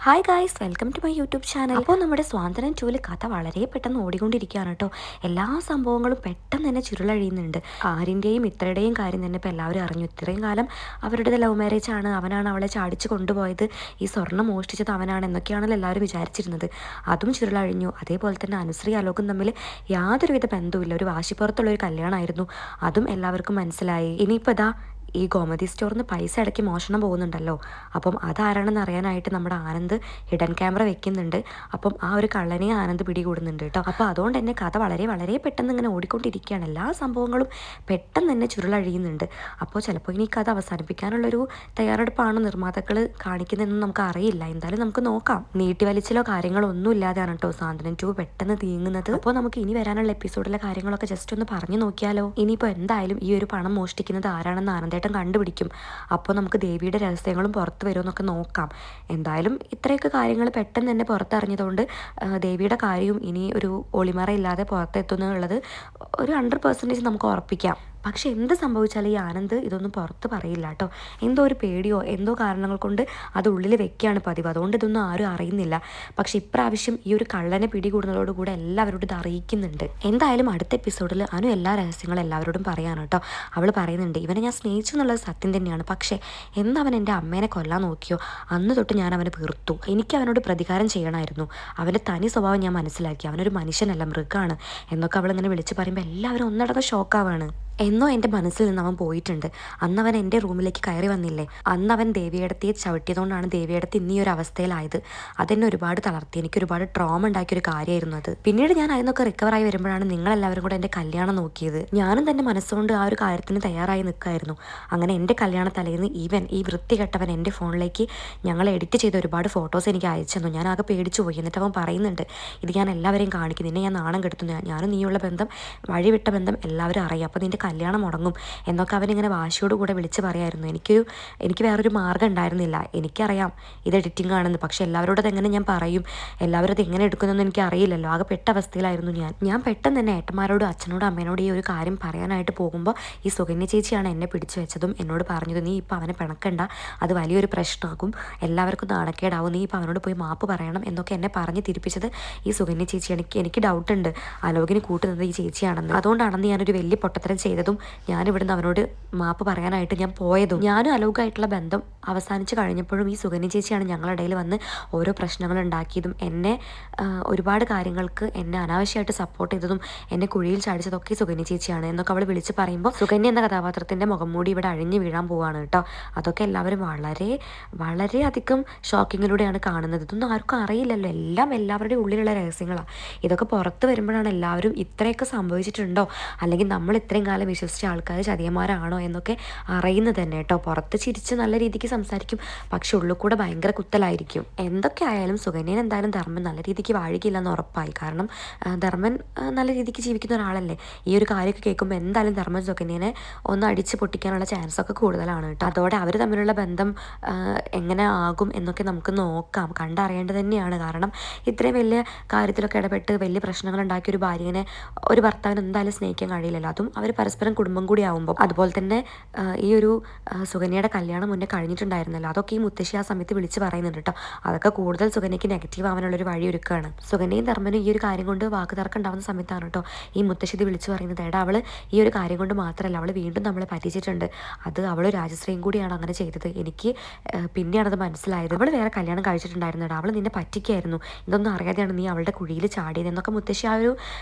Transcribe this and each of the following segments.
Hi guys, welcome to my YouTube channel. അപ്പോൾ നമ്മുടെ സ്വാതന്ത്ര്യം 2 കഥ വളരെ പെട്ടെന്ന് ഓടിക്കൊണ്ടിരിക്കുകയാണ് കേട്ടോ. എല്ലാ സംഭവങ്ങളും പെട്ടെന്ന് തന്നെ ചുരുളഴിയുന്നുണ്ട്. ആരിൻ്റെയും ഇത്രയുടെയും കാര്യം തന്നെ ഇപ്പോൾ എല്ലാവരും അറിഞ്ഞു. ഇത്രയും കാലം അവരുടെ ലവ് മാരേജ് ആണ്, അവനാണ് അവളെ ചാടിച്ച് കൊണ്ടുപോയത്, ഈ സ്വർണ്ണം മോഷ്ടിച്ചത് അവനാണ് എന്നൊക്കെയാണല്ലോ എല്ലാവരും വിചാരിച്ചിരുന്നത്. അതും ചുരുളഴിഞ്ഞു. അതേപോലെ തന്നെ അനുശ്രീ അലോകും തമ്മിൽ യാതൊരുവിധ ബന്ധവുമില്ല, ഒരു വാശിപ്പുറത്തുള്ള ഒരു കല്യാണമായിരുന്നു. അതും എല്ലാവർക്കും മനസ്സിലായി. ഇനിയിപ്പോൾ ഇതാ ഈ ഗോമതി സ്റ്റോറിന്ന് പൈസ ഇടയ്ക്ക് മോഷണം പോകുന്നുണ്ടല്ലോ. അപ്പം അതാരാണെന്ന് അറിയാനായിട്ട് നമ്മുടെ ആനന്ദ് ഹിഡൻ ക്യാമറ വെക്കുന്നുണ്ട്. അപ്പം ആ ഒരു കള്ളനെ ആനന്ദ് പിടികൂടുന്നുണ്ട് കേട്ടോ. അപ്പോൾ അതുകൊണ്ട് തന്നെ കഥ വളരെ വളരെ പെട്ടെന്ന് ഇങ്ങനെ ഓടിക്കൊണ്ടിരിക്കുകയാണ്. എല്ലാ സംഭവങ്ങളും പെട്ടെന്ന് തന്നെ ചുരുളഴിയുന്നുണ്ട്. അപ്പോൾ ചിലപ്പോൾ ഇനി കഥ അവസാനിപ്പിക്കാനുള്ളൊരു തയ്യാറെടുപ്പാണ് നിർമ്മാതാക്കൾ കാണിക്കുന്നതെന്ന് നമുക്ക് അറിയില്ല. എന്തായാലും നമുക്ക് നോക്കാം. നീട്ടിവലിച്ചിലോ കാര്യങ്ങളോ ഒന്നും ഇല്ലാതെയാണ് കേട്ടോ സാന്ത്വനം 2 പെട്ടെന്ന് നീങ്ങുന്നത്. അപ്പോൾ നമുക്ക് ഇനി വരാനുള്ള എപ്പിസോഡിലെ കാര്യങ്ങളൊക്കെ ജസ്റ്റ് ഒന്ന് പറഞ്ഞു നോക്കിയാലോ. ഇനിയിപ്പോൾ എന്തായാലും ഈ ഒരു പണം മോഷ്ടിക്കുന്നത് ആരാണെന്ന് ആനന്ദേട്ടൻ കണ്ടുപിടിക്കും. അപ്പോൾ നമുക്ക് ദേവിയുടെ രഹസ്യങ്ങളും പുറത്ത് വരുമെന്നൊക്കെ നോക്കാം. എന്തായാലും ഇത്രയൊക്കെ കാര്യങ്ങൾ പെട്ടെന്ന് തന്നെ പുറത്തറിഞ്ഞതുകൊണ്ട് ദേവിയുടെ കാര്യവും ഇനി ഒരു ഒളിമറയില്ലാതെ പുറത്തെത്തുന്നുള്ളത് ഒരു 100% നമുക്ക് ഉറപ്പിക്കാം. പക്ഷെ എന്ത് സംഭവിച്ചാലും ഈ ആനന്ദ് ഇതൊന്നും പുറത്ത് പറയില്ല കേട്ടോ. എന്തോ ഒരു പേടിയോ എന്തോ കാരണങ്ങൾ കൊണ്ട് അത് ഉള്ളിൽ വെക്കുകയാണ് പതിവ്. അതുകൊണ്ട് ഇതൊന്നും ആരും അറിയുന്നില്ല. പക്ഷെ ഇപ്രാവശ്യം ഈ ഒരു കള്ളനെ പിടികൂടുന്നതോടുകൂടെ എല്ലാവരോടും ഇത് അറിയിക്കുന്നുണ്ട്. എന്തായാലും അടുത്ത എപ്പിസോഡിൽ അനു എല്ലാ രഹസ്യങ്ങളും എല്ലാവരോടും പറയാനാണ് കേട്ടോ. അവൾ പറയുന്നുണ്ട്, ഇവനെ ഞാൻ സ്നേഹിച്ചു എന്നുള്ളത് സത്യം തന്നെയാണ്, പക്ഷേ എന്നവൻ എൻ്റെ അമ്മേനെ കൊല്ലാൻ നോക്കിയോ അന്ന് തൊട്ട് ഞാൻ അവനെ വെറുത്തു. എനിക്ക് അവനോട് പ്രതികാരം ചെയ്യണമായിരുന്നു. അവൻ്റെ തനി സ്വഭാവം ഞാൻ മനസ്സിലാക്കി. അവനൊരു മനുഷ്യനല്ല, മൃഗമാണ് എന്നൊക്കെ അവളിങ്ങനെ വിളിച്ച് പറയുമ്പോൾ എല്ലാവരും ഒന്നടങ്കം ഷോക്കാവാണ്. എന്നോ എൻ്റെ മനസ്സിൽ നിന്ന് അവൻ പോയിട്ടുണ്ട്. അന്നവൻ എൻ്റെ റൂമിലേക്ക് കയറി വന്നില്ലേ, അന്നവൻ ദേവിയേടത്തിയെ ചവിട്ടിയതുകൊണ്ടാണ് ദേവിയേടത്തി ഇന്നീ ഒരു അവസ്ഥയിലായത്. അതെന്നെ ഒരുപാട് തളർത്തി, എനിക്ക് ഒരുപാട് ട്രോമ ഉണ്ടാക്കിയൊരു കാര്യമായിരുന്നു അത്. പിന്നീട് ഞാൻ അതിനൊക്കെ റിക്കവറായി വരുമ്പോഴാണ് നിങ്ങളെല്ലാവരും കൂടെ എൻ്റെ കല്യാണം നോക്കിയത്. ഞാനും തന്നെ മനസ്സുകൊണ്ട് ആ ഒരു കാര്യത്തിന് തയ്യാറായി നിൽക്കുമായിരുന്നു. അങ്ങനെ എൻ്റെ കല്യാണ തലേന്ന് ഈവൻ ഈ വൃത്തികെട്ടവൻ എൻ്റെ ഫോണിലേക്ക് ഞങ്ങൾ എഡിറ്റ് ചെയ്ത ഒരുപാട് ഫോട്ടോസ് എനിക്ക് അയച്ചു തന്നു. ഞാൻ ആകെ പേടിച്ചു പോയി. എന്നിട്ട് അവൻ പറയുന്നുണ്ട്, ഇത് ഞാൻ എല്ലാവരെയും കാണിക്കും, നിന്നെ ഞാൻ നാണം കെടുത്തുന്നു, ഞാനും നീയുള്ള ബന്ധം വഴിവിട്ട ബന്ധം എല്ലാവരും അറിയാം, അപ്പോൾ നിൻ്റെ കല്യാണം മുടങ്ങും എന്നൊക്കെ അവനിങ്ങനെ വാശിയോട് കൂടെ വിളിച്ച് പറയായിരുന്നു. എനിക്ക് വേറൊരു മാർഗ്ഗം ഉണ്ടായിരുന്നില്ല. എനിക്കറിയാം ഇത് എഡിറ്റിംഗ് ആണെന്ന്, പക്ഷെ എല്ലാവരോടും അതെങ്ങനെ ഞാൻ പറയും, എല്ലാവരും അത് എങ്ങനെ എടുക്കുന്നതെന്ന് എനിക്ക് അറിയില്ലല്ലോ. ആകെ പെട്ട അവസ്ഥയിലായിരുന്നു ഞാൻ പെട്ടെന്ന് തന്നെ ഏട്ടന്മാരോടും അച്ഛനോടും അമ്മേനോടും ഈ ഒരു കാര്യം പറയാനായിട്ട് പോകുമ്പോൾ ഈ സുകന്യ ചേച്ചിയാണ് എന്നെ പിടിച്ചു വെച്ചതും എന്നോട് പറഞ്ഞത്, നീ ഇപ്പോൾ അവനെ പിണക്കണ്ട, അത് വലിയൊരു പ്രശ്നമാകും, എല്ലാവർക്കും നാണക്കേടാവും, നീ ഇപ്പോൾ അവനോട് പോയി മാപ്പ് പറയണം എന്നൊക്കെ എന്നെ പറഞ്ഞ് തിരിപ്പിച്ചത് ഈ സുകന്യ ചേച്ചിയാണ്. എനിക്ക് ഡൗട്ടുണ്ട് അലോകിന് കൂട്ടുന്നത് ഈ ചേച്ചിയാണെന്ന്. അതുകൊണ്ടാണെന്ന് ഞാനൊരു വലിയ പൊട്ടത്തരം ചെയ്തതും ഞാനിവിടുന്ന് അവനോട് മാപ്പ് പറയാനായിട്ട് ഞാൻ പോയതും. ഞാനും അലോകായിട്ടുള്ള ബന്ധം അവസാനിച്ച് കഴിഞ്ഞപ്പോഴും ഈ സുകന്യ ചേച്ചിയാണ് ഞങ്ങളുടെ ഇടയിൽ വന്ന് ഓരോ പ്രശ്നങ്ങൾ ഉണ്ടാക്കിയതും എന്നെ ഒരുപാട് കാര്യങ്ങൾക്ക് എന്നെ അനാവശ്യമായിട്ട് സപ്പോർട്ട് ചെയ്തതും എന്നെ കുഴിയിൽ ചാടിച്ചതൊക്കെ സുകന്യ ചേച്ചിയാണ് എന്നൊക്കെ അവൾ വിളിച്ച് പറയുമ്പോൾ സുകന്യ എന്ന കഥാപാത്രത്തിൻ്റെ മുഖം മൂടി ഇവിടെ അഴിഞ്ഞു വീഴാൻ പോവാണ് കേട്ടോ. അതൊക്കെ എല്ലാവരും വളരെ വളരെയധികം ഷോക്കിങ്ങിലൂടെയാണ് കാണുന്നത്. ഇതൊന്നും ആർക്കും അറിയില്ലല്ലോ, എല്ലാം എല്ലാവരുടെയും ഉള്ളിലുള്ള രഹസ്യങ്ങളാണ്. ഇതൊക്കെ പുറത്ത് വരുമ്പോഴാണ് എല്ലാവരും ഇത്രയൊക്കെ സംഭവിച്ചിട്ടുണ്ടോ, അല്ലെങ്കിൽ നമ്മൾ ഇത്രയും കാലം വിശ്വസിച്ച ആൾക്കാർ ചതിയന്മാരാണോ എന്നൊക്കെ അറിയുന്നത് തന്നെ കേട്ടോ. പുറത്ത് ചിരിച്ച് നല്ല രീതിക്ക് സംസാരിക്കും, പക്ഷെ ഉള്ളിൽ കൂടെ ഭയങ്കര കുത്തലായിരിക്കും. എന്തൊക്കെ ആയാലും സുകന്യൻ എന്തായാലും ധർമ്മൻ നല്ല രീതിക്ക് വാഴിക്കില്ലെന്ന് ഉറപ്പായി. കാരണം ധർമ്മൻ നല്ല രീതിക്ക് ജീവിക്കുന്ന ഒരാളല്ലേ. ഈ ഒരു കാര്യമൊക്കെ കേൾക്കുമ്പോൾ എന്തായാലും ധർമ്മൻ സുകന്യനെ ഒന്ന് അടിച്ച് പൊട്ടിക്കാനുള്ള ചാൻസൊക്കെ കൂടുതലാണ് കേട്ടോ. അതോടെ അവർ തമ്മിലുള്ള ബന്ധം എങ്ങനെ ആകും എന്നൊക്കെ നമുക്ക് നോക്കാം, കണ്ടറിയേണ്ടത് തന്നെയാണ്. കാരണം ഇത്രയും വലിയ കാര്യത്തിലൊക്കെ ഇടപെട്ട് വലിയ പ്രശ്നങ്ങൾ ഉണ്ടാക്കിയ ഒരു ഭാര്യനെ ഒരു ഭർത്താവിന് എന്തായാലും സ്നേഹിക്കാൻ കഴിയില്ലല്ലോ. അതും അവർ പരസ്പരം കുടുംബം കൂടി ആവുമ്പോൾ. അതുപോലെ തന്നെ ഈ ഒരു സുകന്യയുടെ കല്യാണം മുന്നേ കഴിഞ്ഞിട്ടുണ്ടായിരുന്നല്ലോ, അതൊക്കെ ഈ മുത്തശ്ശി ആ സമയത്ത് വിളിച്ച് പറയുന്നുണ്ട് കേട്ടോ. അതൊക്കെ കൂടുതൽ സുകന്യയ്ക്ക് നെഗറ്റീവ് ആവാനുള്ളൊരു വഴി ഒരുക്കുകയാണ്. സുകന്യയും ധർമ്മനും ഈ ഒരു കാര്യം കൊണ്ട് വാക്കുതർക്കം ഉണ്ടാവുന്ന സമയത്താണ് കേട്ടോ ഈ മുത്തശ്ശി ഇത് വിളിച്ച് പറയുന്നത്, എടാ അവൾ ഈ ഒരു കാര്യം കൊണ്ട് മാത്രമല്ല, അവൾ വീണ്ടും നമ്മളെ പറ്റിച്ചിട്ടുണ്ട്, അത് അവൾ രാജശ്രീയും കൂടിയാണ് അങ്ങനെ ചെയ്തത്. എനിക്ക് പിന്നെയാണത് മനസ്സിലായത്, അവൾ വേറെ കല്യാണം കഴിച്ചിട്ടുണ്ടായിരുന്നടാ, അവൾ നിന്നെ പറ്റിക്കായിരുന്നു, ഇതൊന്നും അറിയാതെയാണ് നീ അവളുടെ കുഴിയിൽ ചാടിയത് എന്നൊക്കെ മുത്തശ്ശി ആ ഒരു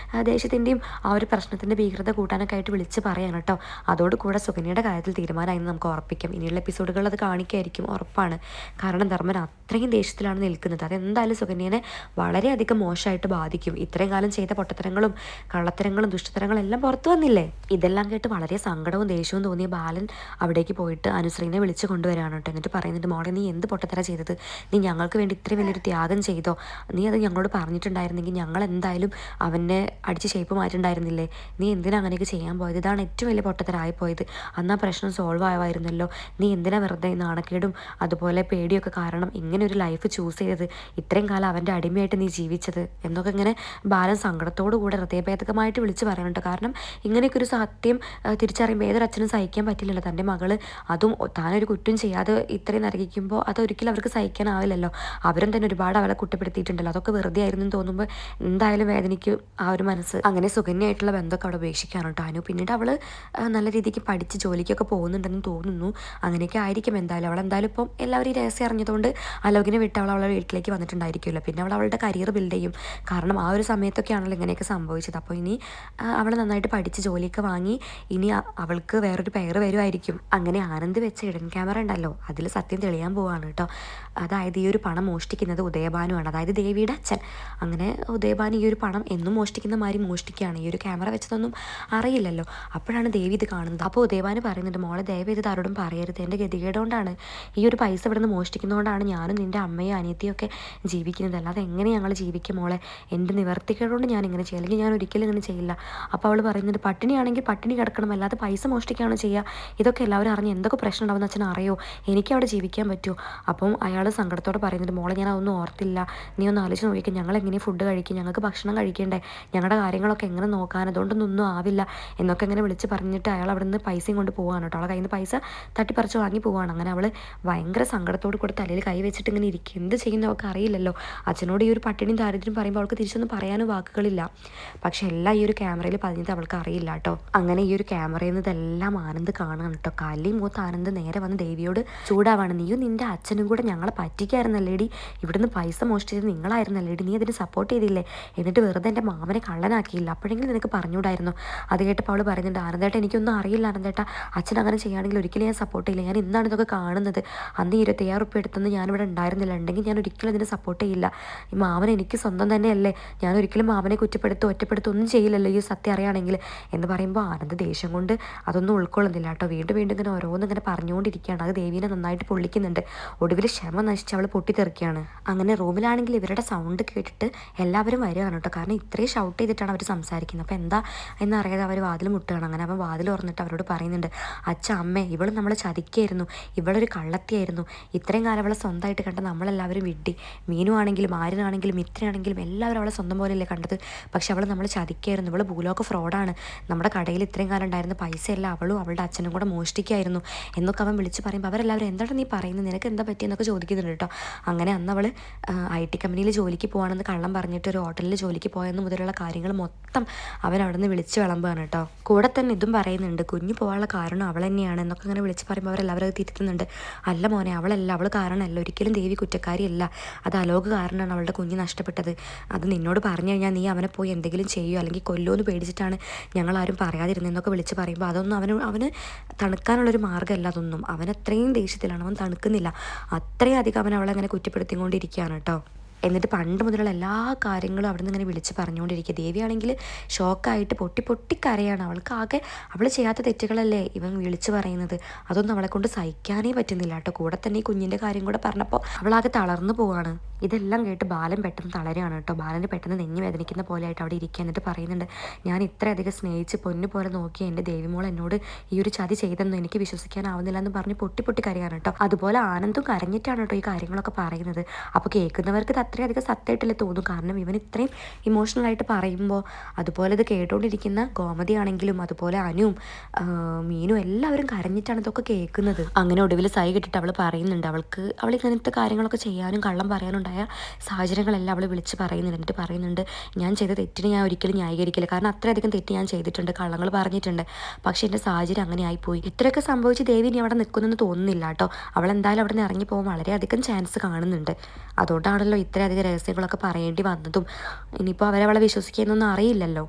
ദേഷ്യത്തിൻ്റെയും ആ ഒരു പ്രശ്നത്തിൻ്റെ ഭീകരത കൂട്ടാനൊക്കെ ആയിട്ട് വിളിച്ച് പറയാൻ കേട്ടോ. അതോടുകൂടെ സുകന്യയുടെ കാര്യത്തിൽ തീരുമാനമായി നമുക്ക് ഉറപ്പിക്കാം. ഇനിയുള്ള എപ്പിസോഡുകൾ അത് കാണിക്കായിരിക്കും, ഉറപ്പാണ്. കാരണം ധർമ്മൻ അത്രയും ദേഷ്യത്തിലാണ് നിൽക്കുന്നത്. അതെന്തായാലും സുകന്യനെ വളരെയധികം മോശമായിട്ട് ബാധിക്കും. ഇത്രയും കാലം ചെയ്ത പൊട്ടത്തരങ്ങളും കള്ളത്തരങ്ങളും ദുഷ്ടത്തരങ്ങളും എല്ലാം പുറത്തു വന്നില്ലേ. ഇതെല്ലാം കേട്ട് വളരെ സങ്കടവും ദേഷ്യവും തോന്നിയ ബാലൻ അവിടേക്ക് പോയിട്ട് അനുശ്രീനെ വിളിച്ച് കൊണ്ടുവരാണ് കേട്ടോ. എന്നിട്ട് പറയുന്നുണ്ട്, മോളെ നീ എന്ത് പൊട്ടത്തര ചെയ്തത്, നീ ഞങ്ങൾക്ക് വേണ്ടി ഇത്രയും വലിയൊരു ത്യാഗം ചെയ്തോ, നീ അത് ഞങ്ങളോട് പറഞ്ഞിട്ടുണ്ടായിരുന്നെങ്കിൽ ഞങ്ങൾ എന്തായാലും അവനെ അടിച്ച് ഷേപ്പ് മാറ്റിണ്ടായിരുന്നില്ലേ, നീ എന്തിനാ അങ്ങനെയൊക്കെ ചെയ്യാൻ പോയത്, ഇത് ഇതാണ് ഏറ്റവും വലിയ പൊട്ടത്തരായിപ്പോയത്. അന്ന് ആ പ്രശ്നം സോൾവ് ആവായിരുന്നല്ലോ. നീ എന്തിനാ വെറുതെ നാണക്കേടും അതുപോലെ പേടിയൊക്കെ കാരണം ഇങ്ങനെ ഒരു ലൈഫ് ചൂസ് ചെയ്തത്, ഇത്രയും കാലം അവൻ്റെ അടിമയായിട്ട് നീ ജീവിച്ചത് എന്നൊക്കെ ഇങ്ങനെ ബാലൻ സങ്കടത്തോടു കൂടെ ഹൃദയഭേദകമായിട്ട് വിളിച്ച് പറയുന്നുണ്ട്. കാരണം ഇങ്ങനെയൊക്കെ ഒരു സത്യം തിരിച്ചറിയുമ്പോൾ ഏതൊരച്ഛനും സഹിക്കാൻ പറ്റില്ലല്ലോ. തൻ്റെ മകള് അതും താനൊരു കുറ്റം ചെയ്യാതെ ഇത്രയും നരകിക്കുമ്പോൾ അതൊരിക്കലും അവർക്ക് സഹിക്കാനാവില്ലല്ലോ. അവരും തന്നെ ഒരുപാട് അവളെ കുറ്റപ്പെടുത്തിയിട്ടുണ്ടല്ലോ. അതൊക്കെ വെറുതെ ആയിരുന്നു എന്ന് തോന്നുമ്പോൾ എന്തായാലും വേദനിക്കും ആ ഒരു മനസ്സ്. അങ്ങനെ സുകന്യായിട്ടുള്ള ബന്ധമൊക്കെ അവിടെ ഉപേക്ഷിക്കാണ് കേട്ടോ അനു. പിന്നീട് അവൾ നല്ല രീതിക്ക് പഠിച്ച് ജോലിക്കൊക്കെ പോകുന്നുണ്ടെന്ന് തോന്നുന്നു. അങ്ങനെയൊക്കെ ആയിരിക്കും എന്തായാലും. അവൾ എന്തായാലും ഇപ്പം എല്ലാവരും ഈ രഹസ്യം അറിഞ്ഞതുകൊണ്ട് അലോകിനെ വിട്ട് അവളെ വീട്ടിലേക്ക് വന്നിട്ടുണ്ടായിരിക്കുമല്ലോ. പിന്നെ അവളുടെ കരിയർ ബിൽഡ് ചെയ്യും. കാരണം ആ ഒരു സമയത്തൊക്കെയാണല്ലോ ഇങ്ങനെയൊക്കെ സംഭവിച്ചത്. അപ്പോൾ ഇനി അവൾ നന്നായിട്ട് പഠിച്ച് ജോലിയൊക്കെ വാങ്ങി ഇനി അവൾക്ക് വേറൊരു പേര് വരുമായിരിക്കും. അങ്ങനെ ആനന്ദ് വെച്ച ഇടൻ ക്യാമറ ഉണ്ടല്ലോ, അതിൽ സത്യം തെളിയാൻ പോവാണ് കേട്ടോ. അതായത് ഈ ഒരു പണം മോഷ്ടിക്കുന്നത് ഉദയഭാനുവാണ്, അതായത് ദേവിയുടെ അച്ഛൻ. അങ്ങനെ ഉദയഭാനു ഈ ഒരു പണം എന്നും മോഷ്ടിക്കുന്ന മാതിരി മോഷ്ടിക്കുകയാണ്. ഈ ഒരു ക്യാമറ വെച്ചതൊന്നും അറിയില്ലല്ലോ. അപ്പോഴാണ് ദേവി ഇത് കാണുന്നത്. അപ്പോൾ ഉദയഭാനു പറയുന്നുണ്ട്, മോളെ ദയവ് ഇത് ആരോടും പറയരുത്, എൻ്റെ ഗതികേടുകൊണ്ടാണ് ഈ ഒരു പൈസ ഇവിടെ നിന്ന് മോഷ്ടിക്കുന്നതുകൊണ്ടാണ് ഞാനും നിൻ്റെ അമ്മയും അനിയത്തിയും ഒക്കെ ജീവിക്കുന്നത്. അല്ലാതെ എങ്ങനെ ഞങ്ങൾ ജീവിക്കും മോളെ, എൻ്റെ നിവർത്തിക്കേടുകൊണ്ട് ഞാൻ ഇങ്ങനെ ചെയ്യും, അല്ലെങ്കിൽ ഞാൻ ഒരിക്കലും ഇങ്ങനെ ചെയ്യില്ല. അപ്പോൾ അവൾ പറയുന്നുണ്ട്, പട്ടിണിയാണെങ്കിൽ പട്ടിണി കിടക്കണം, അല്ലാതെ പൈസ മോഷ്ടിക്കുകയാണ് ചെയ്യുക. ഇതൊക്കെ എല്ലാവരും അറിഞ്ഞ് എന്തൊക്കെ പ്രശ്നം ഉണ്ടാവുമെന്ന് അച്ഛൻ അറിയോ, എനിക്ക് അവിടെ ജീവിക്കാൻ പറ്റുമോ? അപ്പം അയാൾ സങ്കടത്തോടെ പറയുന്നുണ്ട്, മോളെ ഞാൻ അതൊന്നും ഓർത്തില്ല, നീ ഒന്ന് ആലോചിച്ച് നോക്കിക്കും, ഞങ്ങൾ എങ്ങനെ ഫുഡ് കഴിക്കും, ഞങ്ങൾക്ക് ഭക്ഷണം കഴിക്കേണ്ടേ, ഞങ്ങളുടെ കാര്യങ്ങളൊക്കെ എങ്ങനെ നോക്കാൻ, അതുകൊണ്ടൊന്നും ആവില്ല എന്നൊക്കെ ഇങ്ങനെ വിളിച്ച് പറഞ്ഞിട്ട് അയാൾ അവിടെ നിന്ന് പൈസയും കൊണ്ട് പോവാണ് കേട്ടോ. അവളെ കയ്യിൽ നിന്ന് പൈസ തട്ടിപ്പറിച്ച് വാങ്ങി പോവാണ്. അങ്ങനെ അവൾ ഭയങ്കര സങ്കടത്തോട് കൂടെ തലയിൽ കൈ വെച്ചിട്ട് ഇങ്ങനെ ഇരിക്കും. എന്ത് ചെയ്യുന്ന അവൾക്ക് അറിയില്ലല്ലോ. അച്ഛനോട് ഈ ഒരു പട്ടിണിയും ദാരിദ്ര്യം പറയുമ്പോൾ അവൾക്ക് തിരിച്ചൊന്നും പറയാനും വാക്കുകളില്ല. പക്ഷെ എല്ലാം ഈ ഒരു ക്യാമറയിൽ പതിഞ്ഞത് അവൾക്ക് അറിയില്ല കേട്ടോ. അങ്ങനെ ഈ ഒരു ക്യാമറയിൽ നിന്ന് ഇതെല്ലാം ആനന്ദ് കാണുകയാണ് കേട്ടോ. കലി മൂത്ത ആനന്ദ് നേരെ വന്ന് ദേവിയോട് ചൂടാവാണ്, നീയും നിൻ്റെ അച്ഛനും കൂടെ ഞങ്ങളെ പറ്റിക്കായിരുന്നല്ലേടി, ഇവിടുന്ന് പൈസ മോഷ്ടിച്ചത് നിങ്ങളായിരുന്നല്ലേടി, നീ അതിന് സപ്പോർട്ട് ചെയ്തില്ലേ, എന്നിട്ട് വെറുതെ എൻ്റെ മാമനെ കള്ളനാക്കിയില്ല, അപ്പോഴെങ്കിലും നിനക്ക് പറഞ്ഞുകൂടായിരുന്നു. അത് കേട്ടപ്പോൾ അവൾ പറയുന്നുണ്ട്, ആനന്ദേട്ട എനിക്കൊന്നും അറിയില്ല ആനന്ദേട്ട, അച്ഛൻ അങ്ങനെ ചെയ്യുകയാണെങ്കിൽ ഒരിക്കലും ഞാൻ സപ്പോർട്ട് ചെയ്യില്ല, ഞാൻ ഇന്നാണ് ഇതൊക്കെ കാണുന്നത്, അന്ന് 26,000 എടുത്തെന്ന് ഞാനിവിടെ ഉണ്ടായിരുന്നില്ല, ഉണ്ടെങ്കിൽ ഞാൻ ഒരിക്കലും അതിനെ സപ്പോർട്ട് ചെയ്യില്ല, ഈ മാമൻ എനിക്ക് സ്വന്തം തന്നെയല്ലേ, ഞാൻ ഒരിക്കലും മാമനെ ഒറ്റപ്പെടുത്തും ഒന്നും ചെയ്യില്ലല്ലോ ഈ സത്യം അറിയുകയാണെങ്കിൽ എന്ന് പറയുമ്പോൾ ആനന്ദ് ദേഷ്യം കൊണ്ട് അതൊന്നും ഉൾക്കൊള്ളുന്നില്ല കേട്ടോ. വീണ്ടും ഇങ്ങനെ ഓരോന്നിങ്ങനെ പറഞ്ഞുകൊണ്ടിരിക്കുകയാണ്. അത് ദേവീനെ നന്നായിട്ട് പൊള്ളിക്കുന്നുണ്ട്. ഒടുവിൽ ക്ഷമ നശിച്ച് അവൾ പൊട്ടിത്തെറിക്കുകയാണ്. അങ്ങനെ റൂമിലാണെങ്കിൽ ഇവരുടെ സൗണ്ട് കേട്ടിട്ട് എല്ലാവരും വരികയാണ് കേട്ടോ. കാരണം ഇത്രയും ഷൗട്ട് ചെയ്തിട്ടാണ് അവർ സംസാരിക്കുന്നത്. അപ്പോൾ എന്താ എന്നറിയാതെ അവർ വാതിൽ മുട്ടുകയാണ്. അങ്ങനെ അവൻ വാതിൽ തുറന്നിട്ട് അവരോട് പറയുന്നുണ്ട്, അച്ഛ അമ്മേ, ഇവൾ നമ്മളെ ചതിക്കായിരുന്നു, ഇവളൊരു കള്ളത്തിയായിരുന്നു, ഇത്രയും കാലം അവളെ സ്വന്തമായിട്ട് കണ്ട നമ്മളെല്ലാവരും വിഡ്ഢി, മീനു ആണെങ്കിലും ആര്യനാണെങ്കിലും മിത്രയാണെങ്കിലും എല്ലാവരും അവളെ സ്വന്തം പോലെയല്ലേ കണ്ടത്, പക്ഷെ അവൾ നമ്മളെ ചതിക്കായിരുന്നു, ഇവൾ ഭൂലോക ഫ്രോഡാണ്, നമ്മുടെ കടയിൽ ഇത്രയും കാലം ഉണ്ടായിരുന്ന പൈസയെല്ലാം അവളും അവളുടെ അച്ഛനും കൂടെ മോഷ്ടിക്കായിരുന്നു എന്നൊക്കെ അവൻ വിളിച്ച് പറയുമ്പോൾ അവരെല്ലാവരും എന്താണ് നീ പറയുന്നത്, നിനക്ക് എന്താ പറ്റിയെന്നൊക്കെ ചോദിക്കുന്നുണ്ട് കേട്ടോ. അങ്ങനെ അന്ന് അവൾ IT കമ്പനിയിൽ ജോലിക്ക് പോകാണെന്ന് കള്ളം പറഞ്ഞിട്ട് ഒരു ഹോട്ടലിൽ ജോലിക്ക് പോയെന്ന് മുതലുള്ള കാര്യങ്ങൾ മൊത്തം അവൻ അവിടെ നിന്ന് വിളിച്ച് വിളമ്പാണ് കേട്ടോ. കൂടെ തന്നെ ഇതും പറയുന്നുണ്ട്, കുഞ്ഞു പോകാനുള്ള കാരണം അവൾ തന്നെയാണ് എന്നൊക്കെ ഇങ്ങനെ വിളിച്ച് പറയുമ്പോൾ അവരെല്ലാവരും അത് തിരുത്തുന്നുണ്ട്. അല്ല മോനെ, അവളല്ല, അവൾ കാരണമല്ല, ഒരിക്കലും ദേവി കുറ്റക്കാരിയല്ല, അത് അലോക് കാരണമാണ് അവളുടെ കുഞ്ഞ് നഷ്ടപ്പെട്ടത്, അത് നിന്നോട് പറഞ്ഞു കഴിഞ്ഞാൽ നീ അവനെ പോയി എന്തെങ്കിലും ചെയ്യുമോ അല്ലെങ്കിൽ കൊല്ലുമെന്ന് പേടിച്ചിട്ടാണ് ഞങ്ങളാരും പറയാതിരുന്നതെന്നൊക്കെ വിളിച്ച് പറയുമ്പോൾ അതൊന്നും അവന് തണുക്കാനുള്ളൊരു മാർഗ്ഗമല്ല അതൊന്നും. അവൻ അത്രയും ദേഷ്യത്തിലാണ്, അവൻ തണുക്കുന്നില്ല, അത്രയും അധികം അവൻ അവളെ അങ്ങനെ കുറ്റപ്പെടുത്തിക്കൊണ്ടിരിക്കുകയാണ് കേട്ടോ. എന്നിട്ട് പണ്ട് മുതലുള്ള എല്ലാ കാര്യങ്ങളും അവിടെ നിന്ന് ഇങ്ങനെ വിളിച്ച് പറഞ്ഞുകൊണ്ടിരിക്കുക. ദേവിയാണെങ്കിൽ ഷോക്കായിട്ട് പൊട്ടിക്കരയാണ്. അവൾക്ക് ആകെ അവൾ ചെയ്യാത്ത തെറ്റുകളല്ലേ ഇവൻ വിളിച്ച് പറയുന്നത്, അതൊന്നും അവളെ കൊണ്ട് സഹിക്കാനേ പറ്റുന്നില്ല കേട്ടോ. കൂടെ തന്നെ ഈ കുഞ്ഞിൻ്റെ കാര്യം കൂടെ പറഞ്ഞപ്പോൾ അവളാകെ തളർന്നു പോവാണ്. ഇതെല്ലാം കേട്ട് ബാലൻ പെട്ടെന്ന് തളരുകയാണ് കേട്ടോ. ബാലന് പെട്ടെന്ന് നെഞ്ഞ് വേദനിക്കുന്ന പോലെ ആയിട്ട് അവിടെ ഇരിക്കുക. എന്നിട്ട് പറയുന്നുണ്ട്, ഞാൻ ഇത്രയധികം സ്നേഹിച്ച് പൊന്നു പോലെ നോക്കി എൻ്റെ ദേവിമോൾ എന്നോട് ഈ ഒരു ചതി ചെയ്തെന്ന് എനിക്ക് വിശ്വസിക്കാനാവുന്നില്ല എന്ന് പറഞ്ഞ് പൊട്ടി കരയാണ് കേട്ടോ. അതുപോലെ ആനന്ദും കരഞ്ഞിട്ടാണ് കേട്ടോ ഈ കാര്യങ്ങളൊക്കെ പറയുന്നത്. അപ്പോൾ കേൾക്കുന്നവർക്ക് ഇത് അത്രയധികം സത്യമായിട്ടല്ലേ തോന്നും. കാരണം ഇവൻ ഇത്രയും ഇമോഷണലായിട്ട് പറയുമ്പോൾ അതുപോലെ ഇത് കേട്ടുകൊണ്ടിരിക്കുന്ന ഗോമതി ആണെങ്കിലും അതുപോലെ അനുവും മീനും എല്ലാവരും കരഞ്ഞിട്ടാണ് ഇതൊക്കെ കേൾക്കുന്നത്. അങ്ങനെ ഒടുവിൽ സൈ കിട്ടിയിട്ട് അവൾ പറയുന്നുണ്ട്, അവൾ ഇങ്ങനത്തെ കാര്യങ്ങളൊക്കെ ചെയ്യാനും കള്ളം പറയാനും സാഹചര്യങ്ങളെല്ലാം അവൾ വിളിച്ച് പറയുന്നുണ്ട്. എന്നിട്ട് പറയുന്നുണ്ട്, ഞാൻ ചെയ്ത തെറ്റിന് ഞാൻ ഒരിക്കലും ന്യായീകരിക്കില്ല, കാരണം അത്രയധികം തെറ്റ് ഞാൻ ചെയ്തിട്ടുണ്ട്, കള്ളങ്ങൾ പറഞ്ഞിട്ടുണ്ട്, പക്ഷേ എൻ്റെ സാഹചര്യം അങ്ങനെ ആയിപ്പോയി. ഇത്രയൊക്കെ സംഭവിച്ച് ദേവി ഇനി അവിടെ നിൽക്കുന്നെന്ന് തോന്നുന്നില്ല കേട്ടോ. അവൾ എന്തായാലും അവിടെ നിന്ന് ഇറങ്ങി പോകാൻ വളരെയധികം ചാൻസ് കാണുന്നുണ്ട്. അതുകൊണ്ടാണല്ലോ ഇത്രയധികം രഹസ്യങ്ങളൊക്കെ പറയേണ്ടി വന്നതും. ഇനിയിപ്പോൾ അവളെ വിശ്വസിക്കുന്നൊന്നും അറിയില്ലല്ലോ.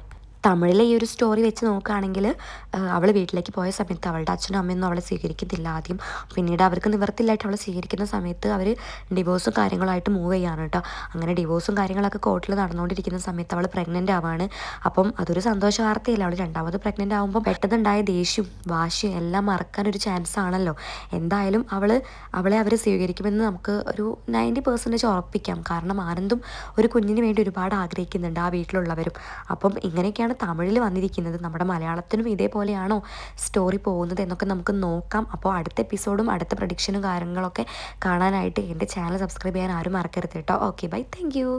തമിഴിലെ ഈ ഒരു സ്റ്റോറി വെച്ച് നോക്കുകയാണെങ്കിൽ അവൾ വീട്ടിലേക്ക് പോയ സമയത്ത് അവളുടെ അച്ഛനും അമ്മയൊന്നും അവളെ സ്വീകരിക്കത്തില്ല ആദ്യം. പിന്നീട് അവർക്ക് നിവർത്തില്ലായിട്ട് അവളെ സ്വീകരിക്കുന്ന സമയത്ത് അവർ ഡിവോഴ്സും കാര്യങ്ങളായിട്ട് മൂവ് ചെയ്യാണ് കേട്ടോ. അങ്ങനെ ഡിവോഴ്സും കാര്യങ്ങളൊക്കെ കോർട്ടിൽ നടന്നുകൊണ്ടിരിക്കുന്ന സമയത്ത് അവൾ പ്രഗ്നൻ്റ് ആവാണ്. അപ്പം അതൊരു സന്തോഷ വാർത്തയില്ല. അവൾ രണ്ടാമത് പ്രഗ്നൻ്റ് ആകുമ്പോൾ പെട്ടെന്നുണ്ടായ ദേഷ്യവും വാശിയും എല്ലാം മറക്കാനൊരു ചാൻസ് ആണല്ലോ. എന്തായാലും അവളെ അവർ സ്വീകരിക്കുമെന്ന് നമുക്ക് ഒരു 90% ഉറപ്പിക്കാം. കാരണം ആനന്ദും ഒരു കുഞ്ഞിന് വേണ്ടി ഒരുപാട് ആഗ്രഹിക്കുന്നുണ്ട്, ആ വീട്ടിലുള്ളവരും. അപ്പം ഇങ്ങനെയൊക്കെയാണ് തന്നെയാണ് തമിഴിൽ വന്നിരിക്കുന്നത്. നമ്മുടെ മലയാളത്തിനും ഇതേപോലെയാണോ സ്റ്റോറി പോകുന്നത് എന്നൊക്കെ നമുക്ക് നോക്കാം. അപ്പോൾ അടുത്ത എപ്പിസോഡും അടുത്ത പ്രഡിക്ഷനും കാര്യങ്ങളൊക്കെ കാണാനായിട്ട് എൻ്റെ ചാനൽ സബ്സ്ക്രൈബ് ചെയ്യാൻ ആരും മറക്കരുത് കേട്ടോ. Okay bye, thank you.